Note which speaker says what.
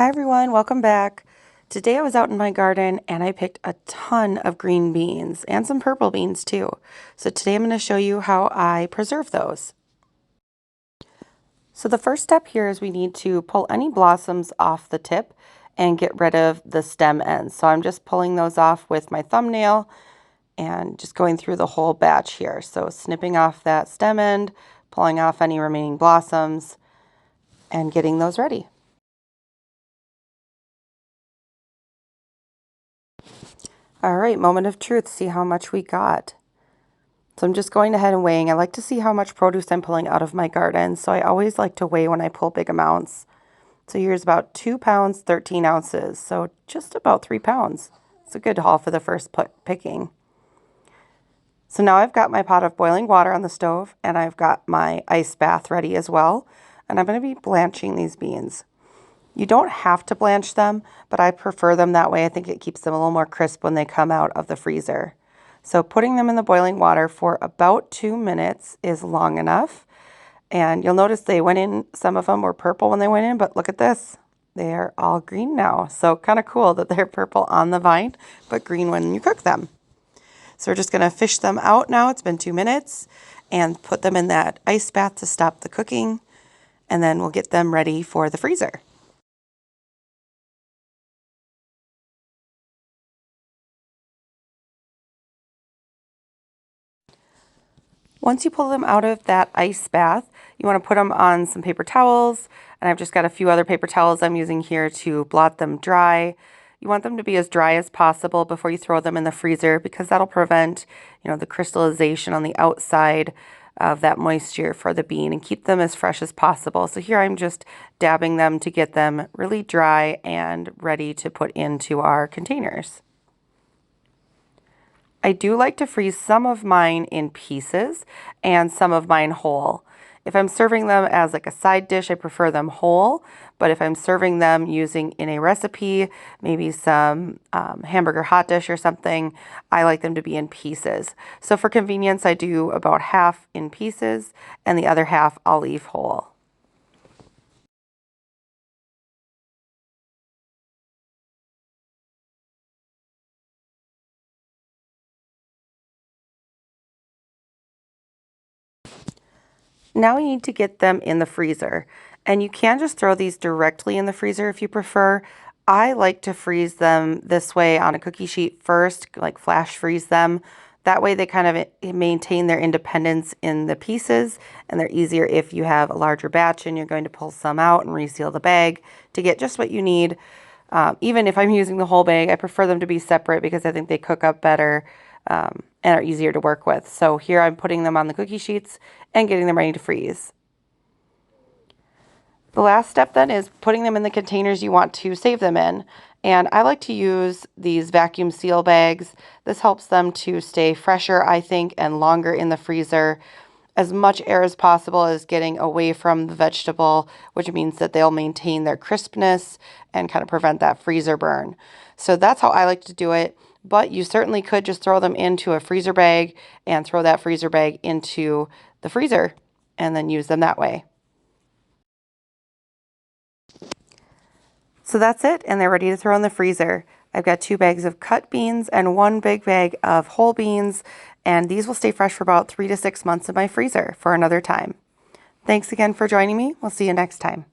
Speaker 1: Hi everyone, welcome back. Today I was out in my garden and I picked a ton of green beans and some purple beans too. So today I'm going to show you how I preserve those. So the first step here is we need to pull any blossoms off the tip and get rid of the stem ends. So I'm just pulling those off with my thumbnail and just going through the whole batch here. So snipping off that stem end, pulling off any remaining blossoms, and getting those ready. All right, moment of truth, see how much we got. So I'm just going ahead and weighing. I like to see how much produce I'm pulling out of my garden, so I always like to weigh when I pull big amounts. So here's about 2 pounds, 13 ounces, so just about 3 pounds. It's a good haul for the first picking. So now I've got my pot of boiling water on the stove, and I've got my ice bath ready as well, and I'm going to be blanching these beans. You don't have to blanch them, but I prefer them that way. I think it keeps them a little more crisp when they come out of the freezer. So putting them in the boiling water for about 2 minutes is long enough. And you'll notice they went in, some of them were purple when they went in, but look at this. They're all green now. So kind of cool that they're purple on the vine, but green when you cook them. So we're just gonna fish them out now. It's been 2 minutes, and put them in that ice bath to stop the cooking. And then we'll get them ready for the freezer. Once you pull them out of that ice bath, you want to put them on some paper towels, and I've just got a few other paper towels I'm using here to blot them dry. You want them to be as dry as possible before you throw them in the freezer, because that'll prevent, the crystallization on the outside of that moisture for the bean and keep them as fresh as possible. So here I'm just dabbing them to get them really dry and ready to put into our containers. I do like to freeze some of mine in pieces and some of mine whole. If I'm serving them as like a side dish, I prefer them whole. But if I'm serving them using in a recipe, maybe some hamburger hot dish or something, I like them to be in pieces. So for convenience, I do about half in pieces and the other half I'll leave whole. Now we need to get them in the freezer, and you can just throw these directly in the freezer if you prefer. I like to freeze them this way on a cookie sheet first, like flash freeze them. That way they kind of maintain their independence in the pieces, and they're easier if you have a larger batch and you're going to pull some out and reseal the bag to get just what you need. Even if I'm using the whole bag, I prefer them to be separate because I think they cook up better and are easier to work with. So here I'm putting them on the cookie sheets and getting them ready to freeze. The last step then is putting them in the containers you want to save them in. And I like to use these vacuum seal bags. This helps them to stay fresher, I think, and longer in the freezer. As much air as possible is getting away from the vegetable, which means that they'll maintain their crispness and kind of prevent that freezer burn. So that's how I like to do it. But you certainly could just throw them into a freezer bag and throw that freezer bag into the freezer and then use them that way. So that's it, and they're ready to throw in the freezer. I've got 2 bags of cut beans and 1 big bag of whole beans, and these will stay fresh for about 3 to 6 months in my freezer for another time. Thanks again for joining me. We'll see you next time.